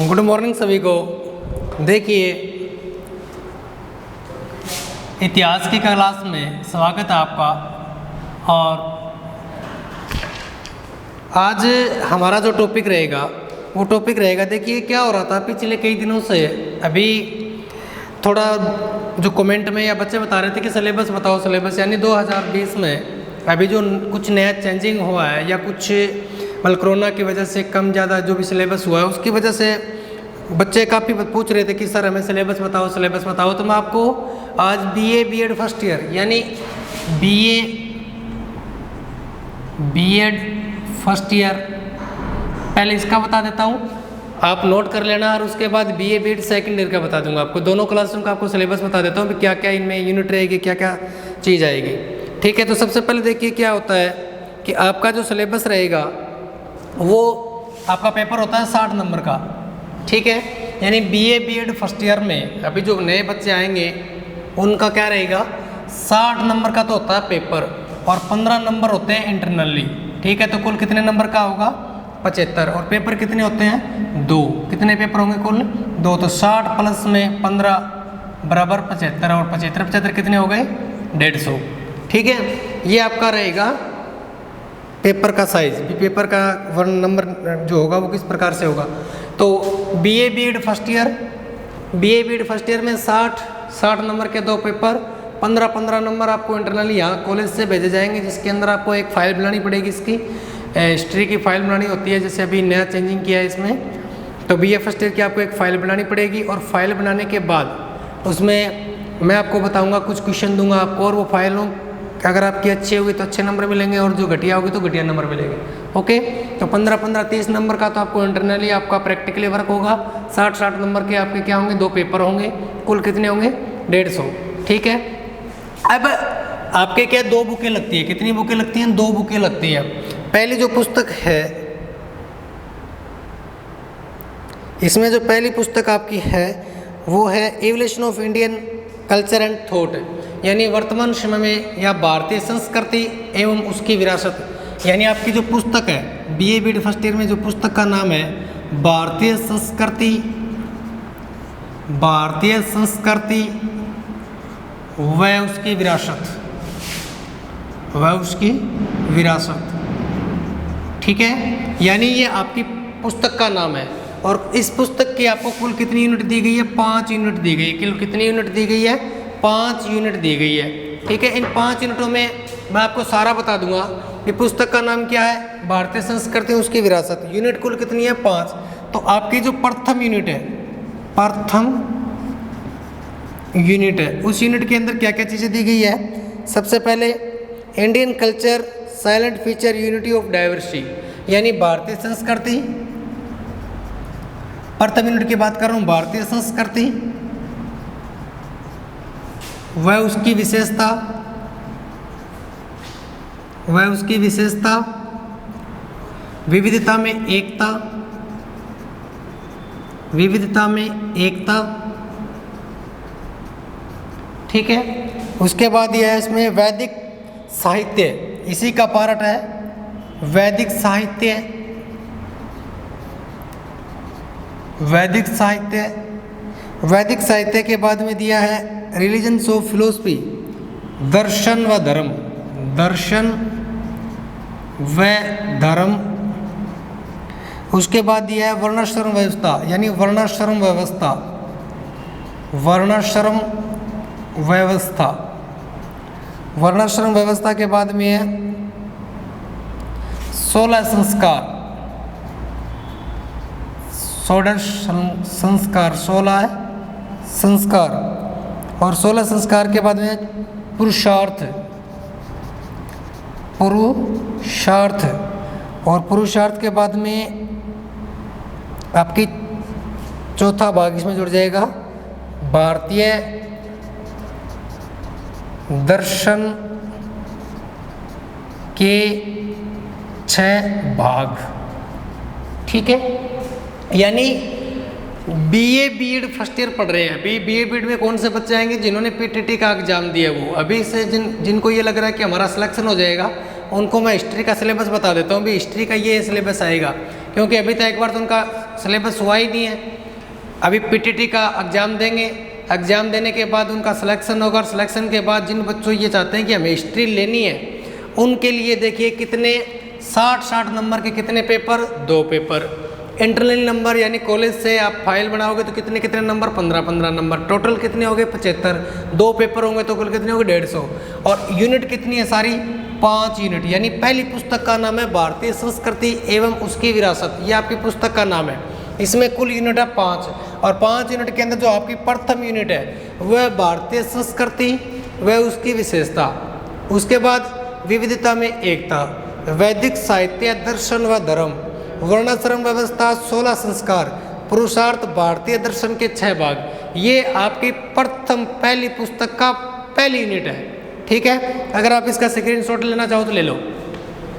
Good morning सभी को। देखिए, इतिहास की क्लास में स्वागत है आपका। और आज हमारा जो टॉपिक रहेगा वो टॉपिक रहेगा, देखिए क्या हो रहा था पिछले कई दिनों से। अभी थोड़ा जो कमेंट में या बच्चे बता रहे थे कि सिलेबस बताओ सिलेबस, यानी 2020 में अभी जो कुछ नया चेंजिंग हुआ है या कुछ मतलब कोरोना की वजह से कम ज़्यादा जो भी सिलेबस हुआ है उसकी वजह से बच्चे काफ़ी पूछ रहे थे कि सर हमें सिलेबस बताओ। तो मैं आपको आज बीए बीएड फर्स्ट ईयर यानी बीएड फर्स्ट ईयर पहले इसका बता देता हूँ, आप नोट कर लेना। और उसके बाद बीए बीएड सेकंड ईयर का बता दूंगा आपको। दोनों क्लासों का आपको सिलेबस बता देता हूँ क्या क्या इनमें यूनिट रहेगी, क्या क्या चीज़ आएगी। ठीक है, तो सबसे पहले देखिए क्या होता है कि आपका जो सिलेबस रहेगा वो आपका पेपर होता है 60 नंबर का। ठीक है, यानी बीए बीएड फर्स्ट ईयर में अभी जो नए बच्चे आएंगे उनका क्या रहेगा, 60 नंबर का तो होता है पेपर और 15 नंबर होते हैं इंटरनली। ठीक है, तो कुल कितने नंबर का होगा, 75। और पेपर कितने होते हैं, 2। कितने पेपर होंगे कुल, 2। तो 60 प्लस में 15 बराबर 75 और 75 कितने हो गए, 150। ठीक है, ये आपका रहेगा पेपर का साइज। पेपर का वन नंबर जो होगा वो किस प्रकार से होगा। तो बीए बीएड फर्स्ट ईयर में 60 नंबर के 2 पेपर, 15 नंबर आपको इंटरनली यहाँ कॉलेज से भेजे जाएंगे, जिसके अंदर आपको एक फ़ाइल बनानी पड़ेगी। इसकी हिस्ट्री की फ़ाइल बनानी होती है, जैसे अभी नया चेंजिंग किया है इसमें। तो बीए फर्स्ट ईयर की आपको एक फ़ाइल बनानी पड़ेगी और फाइल बनाने के बाद उसमें मैं आपको बताऊँगा, कुछ क्वेश्चन दूंगा आपको, और वो फाइलों अगर आपकी अच्छी होगी तो अच्छे नंबर मिलेंगे और जो घटिया होगी तो घटिया नंबर मिलेंगे। ओके, तो 15 30 नंबर का तो आपको इंटरनली आपका प्रैक्टिकली वर्क होगा। 60 नंबर के आपके क्या होंगे, 2 पेपर होंगे। कुल कितने होंगे, 150। ठीक है, अब आपके क्या 2 बुकें लगती है। कितनी बुकें लगती हैं, 2 बुकें लगती हैं। पहली जो पुस्तक है, इसमें जो पहली पुस्तक आपकी है वो है evolution of Indian culture and thought, यानी वर्तमान समय में या भारतीय संस्कृति एवं उसकी विरासत। यानी आपकी जो पुस्तक है बीए बीएड फर्स्ट ईयर में, जो पुस्तक का नाम है भारतीय संस्कृति व उसकी विरासत। ठीक है, यानी ये आपकी पुस्तक का नाम है। और इस पुस्तक की आपको कुल कितनी यूनिट दी गई है, 5 यूनिट दी गई है। कितनी यूनिट दी गई है, 5 यूनिट दी गई है। ठीक है, इन 5 यूनिटों में मैं आपको सारा बता दूंगा कि पुस्तक का नाम क्या है, भारतीय संस्कृति उसकी विरासत। यूनिट कुल कितनी है, 5। तो आपकी जो प्रथम यूनिट है उस यूनिट के अंदर क्या क्या चीज़ें दी गई है। सबसे पहले Indian culture silent feature unity of diversity, यानी भारतीय संस्कृति। प्रथम यूनिट की बात कर रहा हूँ, भारतीय संस्कृति वह उसकी विशेषता, विविधता में एकता। ठीक है, उसके बाद यह है इसमें वैदिक साहित्य, इसी का पार्ट है वैदिक साहित्य के बाद में दिया है रिलीजन्स ऑफ फिलोसफी, दर्शन व धर्म। उसके बाद दिया है वर्णाश्रम व्यवस्था, यानी वर्णाश्रम व्यवस्था के बाद में है 16 संस्कार, 16 है संस्कार। और 16 संस्कार के बाद में पुरुषार्थ। और पुरुषार्थ के बाद में आपकी चौथा भाग इसमें जुड़ जाएगा भारतीय दर्शन के 6 भाग। ठीक है, यानी बीए बीएड फर्स्ट ईयर पढ़ रहे हैं। अभी बीए बीएड में कौन से बच्चे आएंगे, जिन्होंने पीटीटी का एग्जाम दिया। वो अभी से जिनको ये लग रहा है कि हमारा सिलेक्शन हो जाएगा, उनको मैं हिस्ट्री का सिलेबस बता देता हूँ। भी हिस्ट्री का ये सिलेबस आएगा। क्योंकि अभी तक एक बार तो उनका सिलेबस हुआ ही नहीं है। अभी पीटीटी का एग्ज़ाम देंगे, एग्ज़ाम देने के बाद उनका सिलेक्शन होगा और सिलेक्शन के बाद जिन बच्चों ये चाहते हैं कि हमें हिस्ट्री लेनी है उनके लिए देखिए कितने 60 नंबर के कितने पेपर, 2 पेपर। इंटरनल नंबर यानी कॉलेज से आप फाइल बनाओगे तो कितने कितने नंबर, 15 नंबर। टोटल कितने हो गए, 75। 2 पेपर होंगे तो कुल कितने हो गए, 150। और यूनिट कितनी है सारी, 5 यूनिट। यानी पहली पुस्तक का नाम है भारतीय संस्कृति एवं उसकी विरासत, ये आपकी पुस्तक का नाम है। इसमें कुल यूनिट है 5 और 5 यूनिट के अंदर जो आपकी प्रथम यूनिट है वह भारतीय संस्कृति व उसकी विशेषता। उसके बाद विविधता में एकता, वैदिक साहित्य, दर्शन व धर्म, वर्णाश्रम व्यवस्था, 16 संस्कार, पुरुषार्थ, भारतीय दर्शन के 6 भाग। ये आपकी प्रथम पहली पुस्तक का पहली यूनिट है। ठीक है, अगर आप इसका स्क्रीनशॉट लेना चाहो तो ले लो।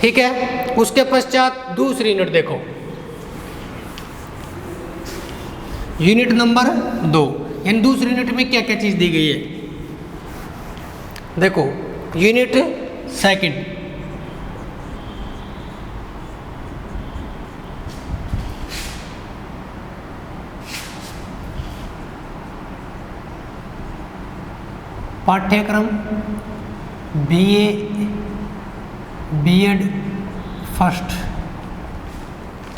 ठीक है, उसके पश्चात दूसरी यूनिट देखो, यूनिट नंबर 2। यानी दूसरी यूनिट में क्या क्या चीज दी गई है, देखो। यूनिट सेकंड, पाठ्यक्रम बीए बीएड फर्स्ट।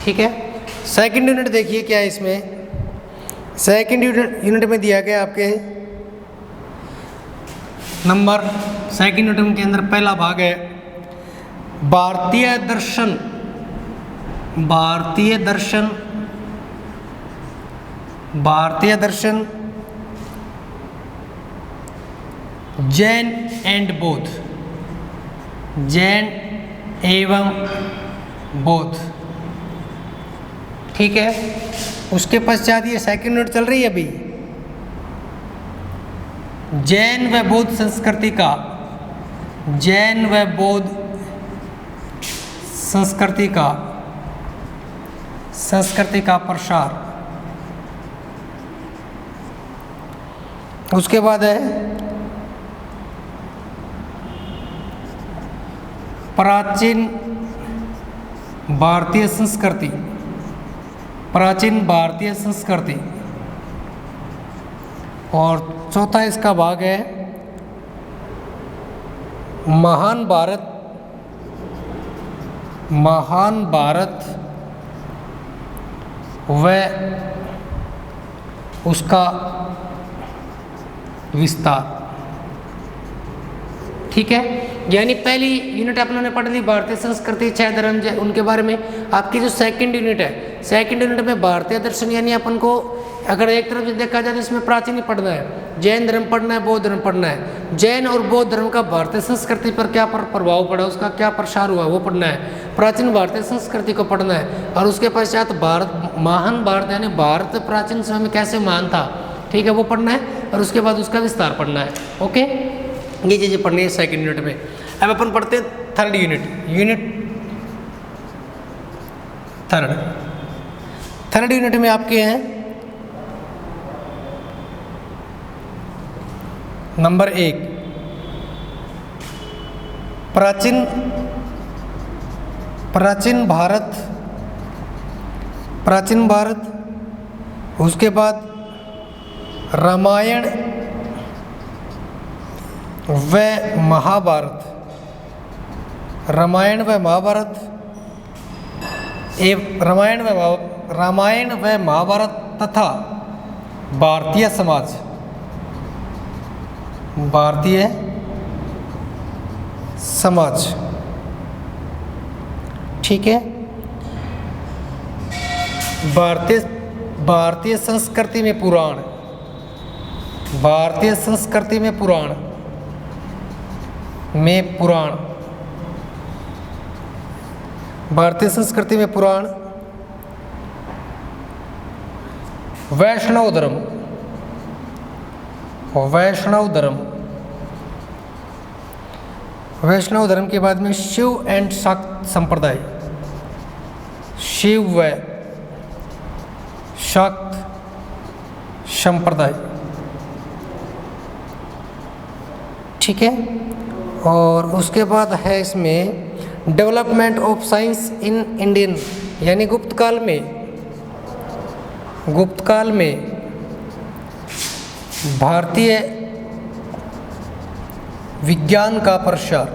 ठीक है, सेकंड यूनिट देखिए क्या है इसमें। सेकंड यूनिट में दिया गया आपके नंबर, सेकंड यूनिट के अंदर पहला भाग है भारतीय दर्शन। भारतीय दर्शन, भारतीय दर्शन, जैन एंड बौद्ध, जैन एवं बौद्ध। ठीक है, उसके पश्चात ये सेकंड यूनिट चल रही है अभी, जैन व बौद्ध संस्कृति का, जैन व बौद्ध संस्कृति का, संस्कृति का प्रसार। उसके बाद है प्राचीन भारतीय संस्कृति, प्राचीन भारतीय संस्कृति। और चौथा इसका भाग है महान भारत, महान भारत व उसका विस्तार। ठीक है, यानी पहली यूनिट अपनों ने पढ़ ली भारतीय संस्कृति, 6 धर्म उनके बारे में। आपकी जो सेकंड यूनिट है, सेकंड यूनिट में भारतीय दर्शन, यानी अपन को अगर एक तरफ से देखा जाए तो इसमें प्राचीन ही पढ़ना है, जैन धर्म पढ़ना है, बौद्ध धर्म पढ़ना है। जैन और बौद्ध धर्म का भारतीय संस्कृति पर क्या प्रभाव पड़ा, उसका क्या प्रसार हुआ वो पढ़ना है। प्राचीन भारतीय संस्कृति को पढ़ना है। और उसके पश्चात भारत, महान भारत यानी भारत प्राचीन समय में कैसे महान था, ठीक है, वो पढ़ना है। और उसके बाद उसका विस्तार पढ़ना है। ओके, ये चीज़ें पढ़नी है सेकंड यूनिट में। अब अपन पढ़ते हैं third unit, unit third. Third unit में आपके हैं नंबर 1 प्राचीन, प्राचीन भारत, प्राचीन भारत। उसके बाद रामायण व महाभारत, रामायण व महाभारत, रामायण व महाभारत तथा भारतीय समाज, भारतीय समाज। ठीक है, भारतीय संस्कृति में पुराण, भारतीय संस्कृति में पुराण, में पुराण, भारतीय संस्कृति में पुराण। वैष्णव धर्म, वैष्णव धर्म, वैष्णव धर्म के बाद में शिव एंड शाक्त संप्रदाय, शिव व शाक्त संप्रदाय। ठीक है, और उसके बाद है इसमें development of science in Indian यानी गुप्त काल में भारतीय विज्ञान का प्रसार,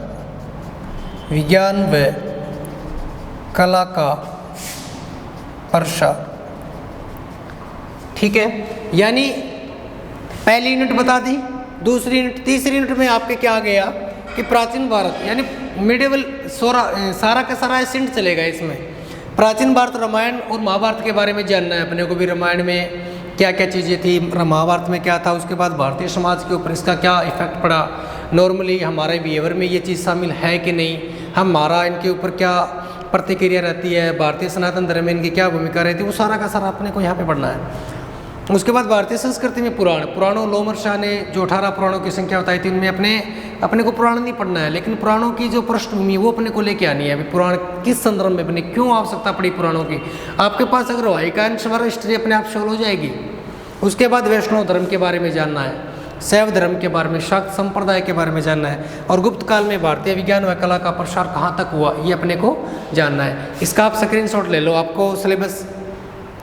विज्ञान व कला का प्रसार। ठीक है, यानी पहली यूनिट बता दी, दूसरी यूनिट, तीसरी यूनिट में आपके क्या आ गया कि प्राचीन भारत यानी मिडिवल सारा का सारा एसेंट चलेगा इसमें। प्राचीन भारत, रामायण और महाभारत के बारे में जानना है अपने को भी, रामायण में क्या क्या चीज़ें थी, महाभारत में क्या था, उसके बाद भारतीय समाज के ऊपर इसका क्या इफेक्ट पड़ा, नॉर्मली हमारे बिहेवियर में ये चीज़ शामिल है कि नहीं, हमारा इनके ऊपर क्या प्रतिक्रिया रहती है, भारतीय सनातन धर्म में इनकी क्या भूमिका रहती है, वो सारा का सारा अपने को यहाँ पे पढ़ना है। उसके बाद भारतीय संस्कृति में पुराणों, लोमर शाह ने जो 18 पुराणों की संख्या बताई थी, उनमें अपने को पुराण नहीं पढ़ना है, लेकिन पुराणों की जो पृष्ठभूमि वो अपने को लेके आनी है। अभी पुराण किस संदर्भ में बने, क्यों आवश्यकता पड़ी पुराणों की, आपके पास अगर वाहिकांश हिस्ट्री अपने आप सॉल्व हो जाएगी। उसके बाद वैष्णव धर्म के बारे में जानना है, शैव धर्म के बारे में, शाक्त संप्रदाय के बारे में जानना है, और गुप्त काल में भारतीय विज्ञान व कला का प्रसार कहाँ तक हुआ ये अपने को जानना है। इसका आप स्क्रीनशॉट ले लो, आपको सिलेबस,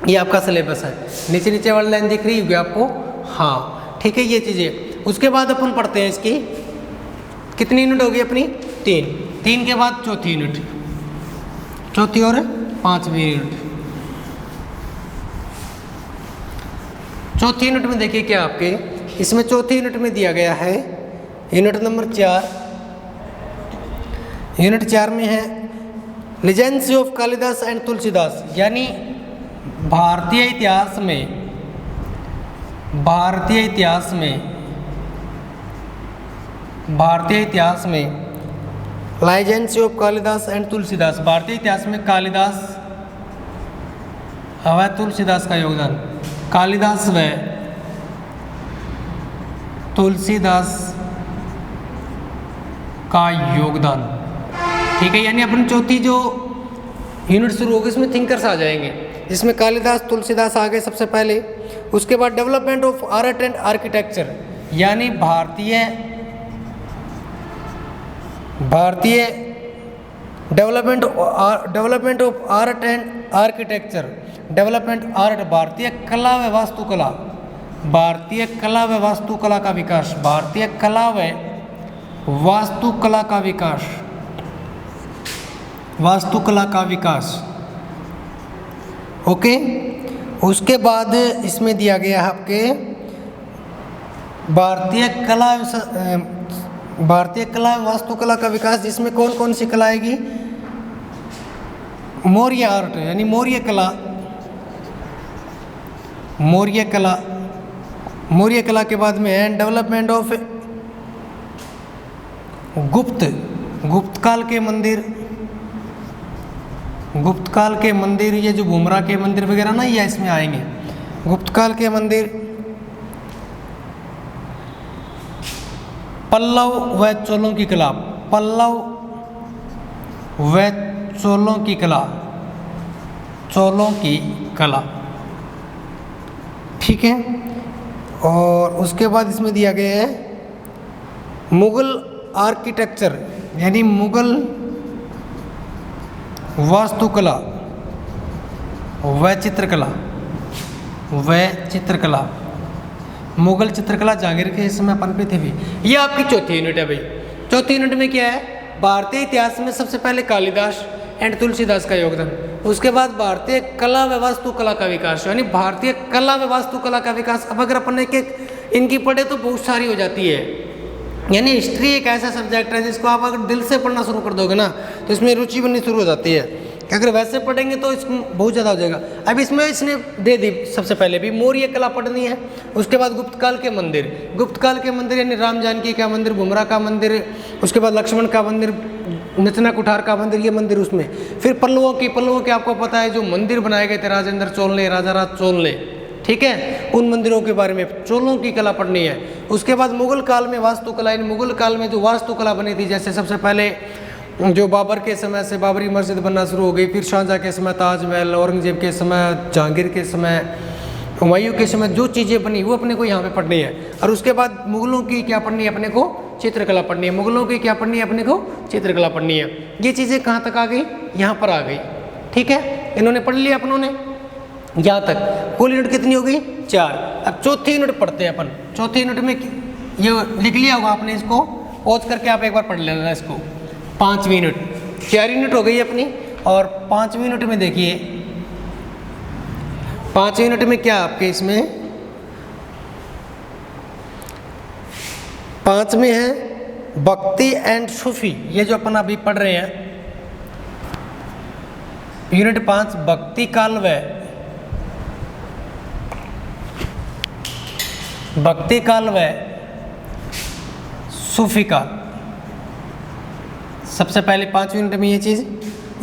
ये आपका सिलेबस है, नीचे वाली लाइन दिख रही होगी आपको, हाँ ठीक है ये चीज़ें। उसके बाद अपन पढ़ते हैं इसकी कितनी यूनिट होगी अपनी, 3 के बाद चौथी यूनिट, चौथी और 5वीं यूनिट। चौथी यूनिट में देखिए क्या आपके इसमें चौथी यूनिट में दिया गया है, यूनिट नंबर 4, यूनिट 4 में है legends of Kalidas and Tulsidas, यानी भारतीय इतिहास में legends of Kalidas and Tulsidas, भारतीय इतिहास में कालिदास व तुलसीदास का योगदान, कालिदास व तुलसीदास का योगदान। ठीक है, यानी अपन चौथी जो यूनिट शुरू होगी इसमें थिंकर्स आ जाएंगे, जिसमें कालिदास तुलसीदास आ गए सबसे पहले। उसके बाद development of art and architecture, यानी भारतीय development of art and architecture, development art, भारतीय कला व वास्तुकला, भारतीय कला व वास्तुकला का विकास, भारतीय कला व वास्तुकला का विकास, वास्तुकला का विकास। ओके, उसके बाद इसमें दिया गया है आपके भारतीय कला एवं वास्तुकला का विकास, जिसमें कौन कौन सी कला आएगी, मौर्य आर्ट यानी मौर्य कला के बाद में है डेवलपमेंट ऑफ गुप्त काल के मंदिर, ये जो बुमरा के मंदिर वगैरह ना ये इसमें आएंगे, गुप्त काल के मंदिर, पल्लव व चोलों की कला, पल्लव व चोलों की कला। ठीक है, और उसके बाद इसमें दिया गया है मुगल आर्किटेक्चर, यानी मुगल वास्तुकला व चित्रकला, मुगल चित्रकला जहांगीर के समय अपन पे थे भी। ये आपकी चौथी यूनिट है भाई। चौथी यूनिट में क्या है, भारतीय इतिहास में सबसे पहले कालिदास एंड तुलसीदास का योगदान, उसके बाद भारतीय कला व वास्तुकला का विकास, यानी भारतीय कला व वास्तुकला का विकास। अब अगर अपन एक इनकी पढ़े तो बहुत सारी हो जाती है, यानी हिस्ट्री एक ऐसा सब्जेक्ट है जिसको आप अगर दिल से पढ़ना शुरू कर दोगे ना तो इसमें रुचि बननी शुरू हो जाती है। अगर वैसे पढ़ेंगे तो इसमें बहुत ज़्यादा हो जाएगा। अब इसमें इसने दे दी सबसे पहले भी मौर्य कला पढ़नी है, उसके बाद गुप्त काल के मंदिर यानी राम जानकी का मंदिर, बुमरा का मंदिर, उसके बाद लक्ष्मण का मंदिर, नचना कुठार का मंदिर, ये मंदिर उसमें। फिर पल्लवों के आपको पता है जो मंदिर बनाए गए थे राजेंद्र चोल ने, राजा राज चोल ने, ठीक है, उन मंदिरों के बारे में चोलों की कला पढ़नी है। उसके बाद मुगल काल में वास्तुकला, यानी मुगल काल में जो वास्तुकला बनी थी, जैसे सबसे पहले जो बाबर के समय से बाबरी मस्जिद बनना शुरू हो गई, फिर शाहजहाँ के समय ताजमहल, औरंगजेब के समय, जहांगीर के समय, हुमायूं के समय जो चीज़ें बनी वो अपने को यहाँ पे पढ़नी है। और उसके बाद मुगलों की क्या पढ़नी है अपने को, चित्रकला पढ़नी है। मुगलों की क्या पढ़नी है अपने को, चित्रकला पढ़नी है। ये चीज़ें कहाँ तक आ गई, यहाँ पर आ गई। ठीक है, इन्होंने पढ़ लिया अपनों ने यहाँ तक। कुल यूनिट कितनी हो गई 4। अब चौथी यूनिट पढ़ते हैं अपन। चौथी यूनिट में ये लिख लिया होगा आपने, इसको पॉज करके आप एक बार पढ़ लेना इसको। 5वीं यूनिट, 4 यूनिट हो गई अपनी। और 5वीं यूनिट में देखिए, 5वीं यूनिट में क्या आपके इसमें 5 में है भक्ति एंड सूफी। ये जो अपन अभी पढ़ रहे हैं यूनिट 5 भक्ति काल व सूफी काल। सबसे पहले 5वीं यूनिट में ये चीज़।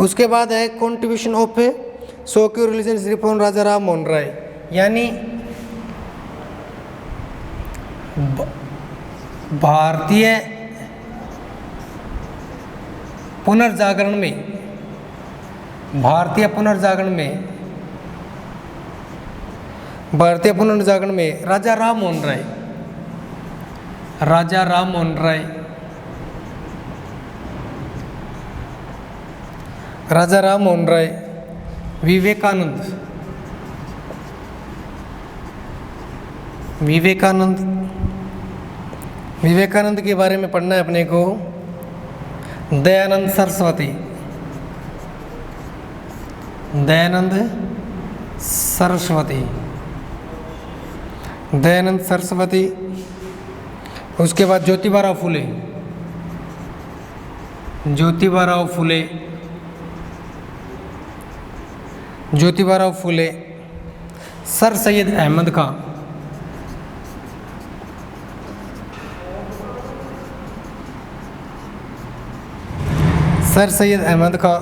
उसके बाद है कॉन्ट्रीब्यूशन ऑफ सोक्यू रिलीजन रिफॉर्म राजा राम मोहन राय, यानी भारतीय पुनर्जागरण में राजा राम मोहन राय, विवेकानंद के बारे में पढ़ना है अपने को। दयानंद सरस्वती। उसके बाद ज्योतिबा फुले, सर सैयद अहमद खां,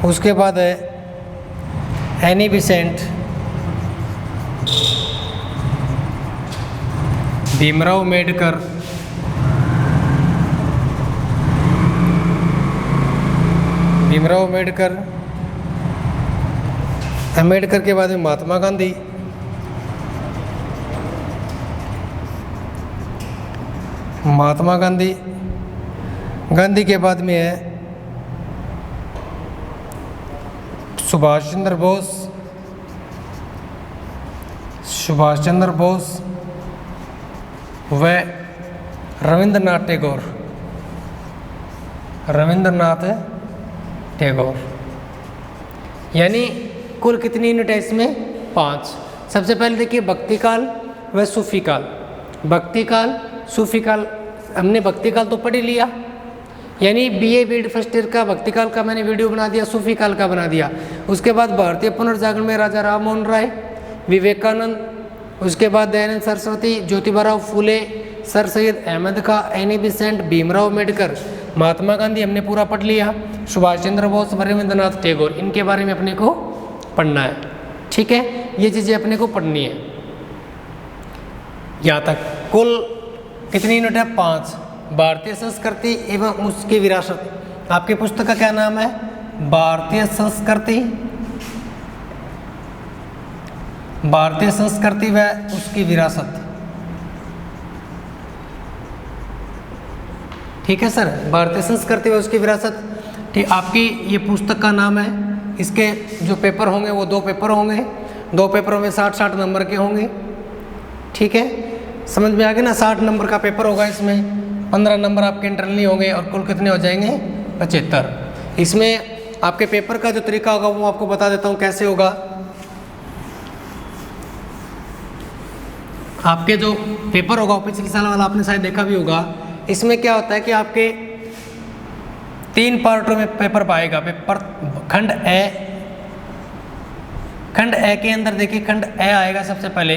उसके बाद है एनी बिसेंट, भीमराव अम्बेडकर के बाद में महात्मा गांधी के बाद में है सुभाष चंद्र बोस व रविंद्रनाथ टैगोर। यानी कुल कितनी यूनिट है इसमें 5। सबसे पहले देखिए भक्ति काल व सूफी काल। हमने भक्ति काल तो पढ़ ही लिया, यानी BA BEd फर्स्ट ईयर का भक्ति काल का मैंने वीडियो बना दिया, सूफी काल का बना दिया। उसके बाद भारतीय पुनर्जागरण में राजा राम मोहन राय, विवेकानंद, उसके बाद दयानंद सरस्वती, ज्योतिबा फुले, सर सैयद अहमद खां, एनी बिसेंट, भीमराव अम्बेडकर, महात्मा गांधी हमने पूरा पढ़ लिया, सुभाष चंद्र बोस, रविंद्रनाथ टैगोर, इनके बारे में अपने को पढ़ना है। ठीक है, ये चीज़ें अपने को पढ़नी है। यहाँ तक कुल कितनी यूनिट है 5। भारतीय संस्कृति एवं उसकी विरासत, आपकी पुस्तक का क्या नाम है? भारतीय संस्कृति व उसकी विरासत। ठीक है सर, भारतीय संस्कृति व उसकी विरासत। ठीक, आपकी ये पुस्तक का नाम है। इसके जो पेपर होंगे वो 2 पेपर होंगे, 2 पेपरों में 60-60 नंबर के होंगे। ठीक है, समझ में आ गया ना? 60 नंबर का पेपर होगा, इसमें 15 नंबर आपके इंटरनली होंगे और कुल कितने हो जाएंगे 75। इसमें आपके पेपर का जो तरीका होगा वो आपको बता देता हूँ कैसे होगा। आपके जो पेपर होगा पिछले साल वाला आपने शायद देखा भी होगा। इसमें क्या होता है कि आपके 3 पार्टों में पेपर पाएगा। पेपर खंड ए के अंदर देखिए, खंड ए आएगा सबसे पहले।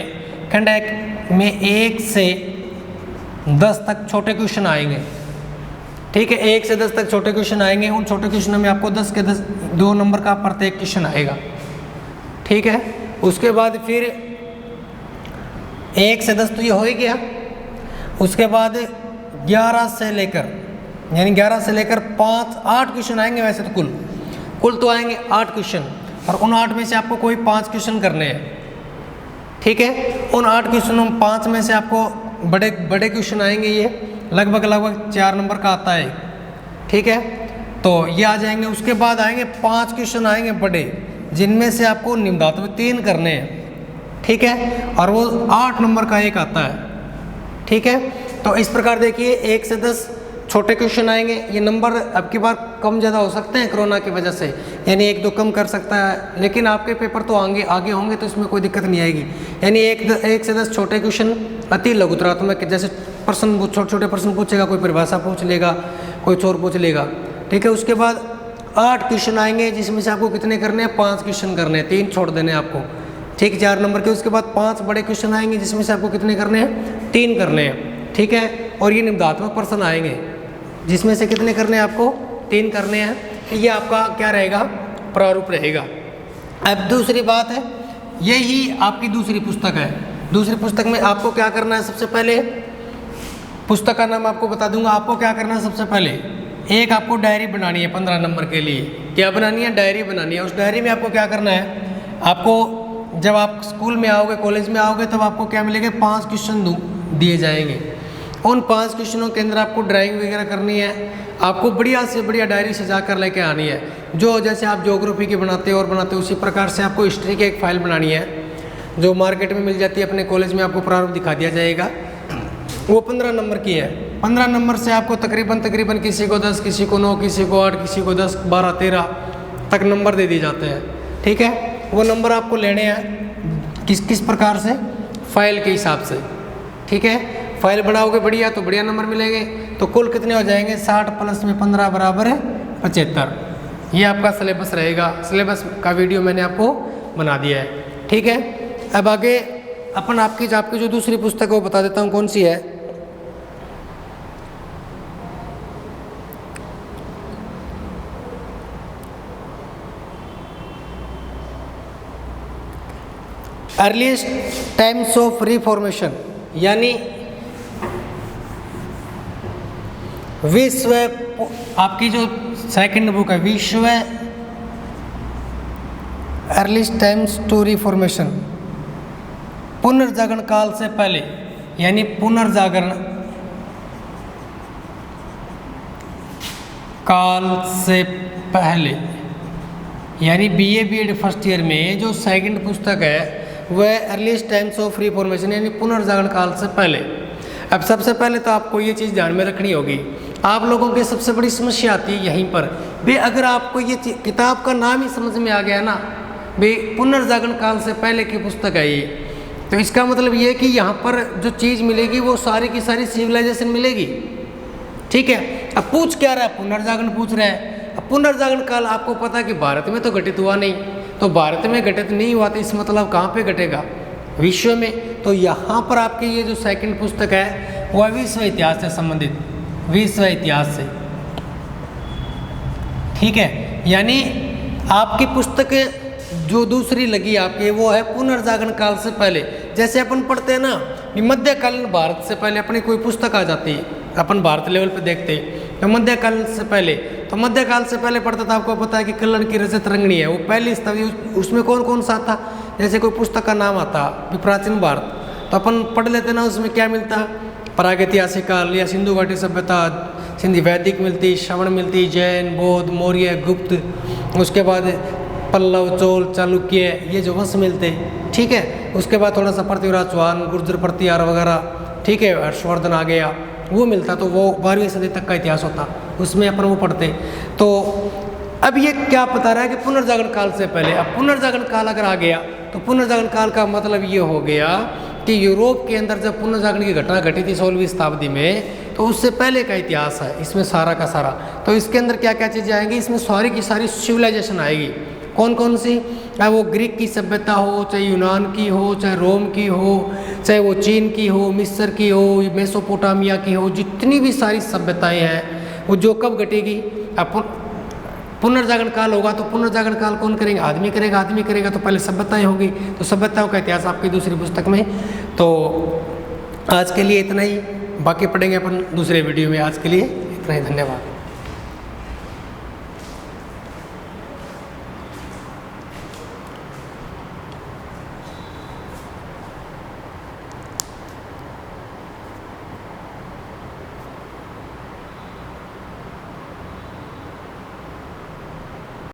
खंड ए में 1 से 10 तक छोटे क्वेश्चन आएंगे। ठीक है, 1 से 10 तक छोटे क्वेश्चन आएंगे। उन छोटे क्वेश्चनों में आपको 10 के 10 2 नंबर का प्रत्येक क्वेश्चन आएगा। ठीक है, उसके बाद फिर 1 से 10 तो ये हो ही गया। उसके बाद 11 से लेकर 8 क्वेश्चन आएंगे। वैसे तो कुल तो आएंगे 8 क्वेश्चन, और उन 8 में से आपको कोई 5 क्वेश्चन करने हैं। ठीक है, उन 8 क्वेश्चनों में 5 में से आपको बड़े क्वेश्चन आएंगे। ये लगभग 4 नंबर का आता है। ठीक है, तो ये आ जाएंगे। उसके बाद आएंगे 5 क्वेश्चन आएंगे बड़े, जिनमें से आपको निबंधात्मक 3 करने हैं, ठीक है, और वो 8 नंबर का एक आता है, ठीक है। तो इस प्रकार देखिए 1 से 10 छोटे क्वेश्चन आएंगे। ये नंबर अब की बार कम ज़्यादा हो सकते हैं कोरोना की वजह से, यानी 1-2 कम कर सकता है, लेकिन आपके पेपर तो आगे होंगे, तो इसमें कोई दिक्कत नहीं आएगी। यानी 1 से 10 छोटे क्वेश्चन अति लघुतरात्मक, जैसे प्रश्न छोटे छोटे प्रश्न पूछेगा, कोई परिभाषा पूछ लेगा, कोई चोर पूछ लेगा, ठीक है। उसके बाद 8 क्वेश्चन आएंगे, जिसमें से आपको कितने करने हैं, 5 क्वेश्चन करने हैं, 3 छोड़ देने हैं आपको, ठीक, 4 नंबर के। उसके बाद 5 बड़े क्वेश्चन आएंगे, जिसमें से आपको कितने करने हैं, 3 करने हैं, ठीक है। और ये निबंधात्मक प्रश्न आएंगे, जिसमें से कितने करने हैं आपको, 3 करने हैं। ये आपका क्या रहेगा, प्रारूप रहेगा। अब दूसरी बात है, यही आपकी दूसरी पुस्तक है। दूसरी पुस्तक में आपको क्या करना है, सबसे पहले पुस्तक का नाम आपको बता दूंगा। आपको क्या करना है, सबसे पहले एक आपको डायरी बनानी है 15 नंबर के लिए। क्या बनानी है, डायरी बनानी है। उस डायरी में आपको क्या करना है, आपको जब आप स्कूल में आओगे, कॉलेज में आओगे, तब आपको क्या मिलेंगे, 5 क्वेश्चन दिए जाएंगे। उन 5 क्वेश्चनों के अंदर आपको ड्राइंग वगैरह करनी है। आपको बढ़िया से बढ़िया डायरी सजा कर लेके आनी है, जो जैसे आप ज्योग्राफी की बनाते हो और बनाते हो, उसी प्रकार से आपको हिस्ट्री की एक फाइल बनानी है, जो मार्केट में मिल जाती है। अपने कॉलेज में आपको प्रारूप दिखा दिया जाएगा। वो 15 नंबर की है। 15 नंबर से आपको तकरीबन किसी को 10, किसी को 9, किसी को 8, किसी को 10, 12, 13 तक नंबर दे दिए जाते हैं, ठीक है। वो नंबर आपको लेने हैं किस प्रकार से, फाइल के हिसाब से, ठीक है। फाइल बनाओगे बढ़िया तो बढ़िया नंबर मिलेंगे। तो कुल कितने हो जाएंगे, 60 प्लस में 15 बराबर है 75। ये आपका सिलेबस रहेगा। सिलेबस का वीडियो मैंने आपको बना दिया है, ठीक है। अब आगे अपन आपकी जो दूसरी पुस्तक है वो बता देता हूँ, कौन सी है। अर्लीस्ट टाइम्स ऑफ रिफॉर्मेशन, यानी विश्व, आपकी जो सेकंड बुक है, विश्व अर्लीस्ट टाइम्स टू रिफॉर्मेशन, पुनर्जागरण काल से पहले, यानी पुनर्जागरण काल से पहले, यानी बीए बीएड फर्स्ट ईयर में जो सेकंड पुस्तक है वह अर्लीस्ट टाइम्स ऑफ रिफॉर्मेशन, यानी पुनर्जागरण काल से पहले। अब सबसे पहले तो आपको ये चीज़ ध्यान में रखनी होगी। आप लोगों की सबसे बड़ी समस्या आती है यहीं पर भी, अगर आपको ये किताब का नाम ही समझ में आ गया ना भाई, पुनर्जागरण काल से पहले की पुस्तक है ये, तो इसका मतलब ये कि यहाँ पर जो चीज़ मिलेगी वो सारी की सारी सिविलाइजेशन मिलेगी, ठीक है। अब पूछ क्या रहा है, पुनर्जागरण पूछ रहा है। अब पुनर्जागरण काल आपको पता है कि भारत में तो घटित हुआ नहीं, तो भारत में घटित नहीं हुआ तो इस मतलब कहाँ पे घटेगा, विश्व में। तो यहाँ पर आपकी ये जो सेकंड पुस्तक है वह विश्व इतिहास से संबंधित, विश्व इतिहास से, ठीक है। यानी आपकी पुस्तक जो दूसरी लगी आपकी वो है पुनर्जागरण काल से पहले। जैसे अपन पढ़ते हैं ना मध्यकालीन भारत से पहले, अपनी कोई पुस्तक आ जाती है, अपन भारत लेवल पे देखते हैं तो मध्यकाल से पहले, तो मध्यकाल से पहले पढ़ता था, आपको पता है कि कल्लन की रजत रंगनी है, वो पहली स्तवी। उसमें कौन कौन सा था, जैसे कोई पुस्तक का नाम आता प्राचीन भारत, तो अपन पढ़ लेते ना, उसमें क्या मिलता, प्रागैतिहासिक काल या सिंधु घाटी सभ्यता, सिंधी वैदिक मिलती, श्रवण मिलती, जैन, बौद्ध, मौर्य, गुप्त, उसके बाद पल्लव, चोल, चालुक्य, ये जो वंश मिलते, ठीक है। उसके बाद थोड़ा सा पृथ्वीराज चौहान, गुर्जर प्रतिहार वगैरह, ठीक है, हर्षवर्धन आ गया, वो मिलता। तो वो 12वीं सदी तक का इतिहास होता, उसमें अपन वो पढ़ते। तो अब ये क्या बता रहा है कि पुनर्जागरण काल से पहले। अब पुनर्जागरण काल अगर आ गया तो पुनर्जागरण काल का मतलब ये हो गया कि यूरोप के अंदर जब पुनर्जागरण की घटना घटी थी 16वीं शताब्दी में, तो उससे पहले का इतिहास है इसमें सारा का सारा। तो इसके अंदर क्या क्या चीज़ें आएंगी, इसमें सारी की सारी सिविलाइजेशन आएगी। कौन कौन सी, चाहे वो ग्रीक की सभ्यता हो, चाहे यूनान की हो, चाहे रोम की हो, चाहे वो चीन की हो, मिस्र की हो, मेसोपोटामिया की हो, जितनी भी सारी सभ्यताएं हैं वो जो कब घटेगी, पुनर्जागरण काल होगा। तो पुनर्जागरण काल कौन करेंगे, आदमी करेगा। आदमी करेगा तो पहले सभ्यताएं होगी, तो सभ्यताओं का इतिहास आपकी दूसरी पुस्तक में। तो आज के लिए इतना ही, बाकी पढ़ेंगे अपन दूसरे वीडियो में। आज के लिए इतना ही, धन्यवाद।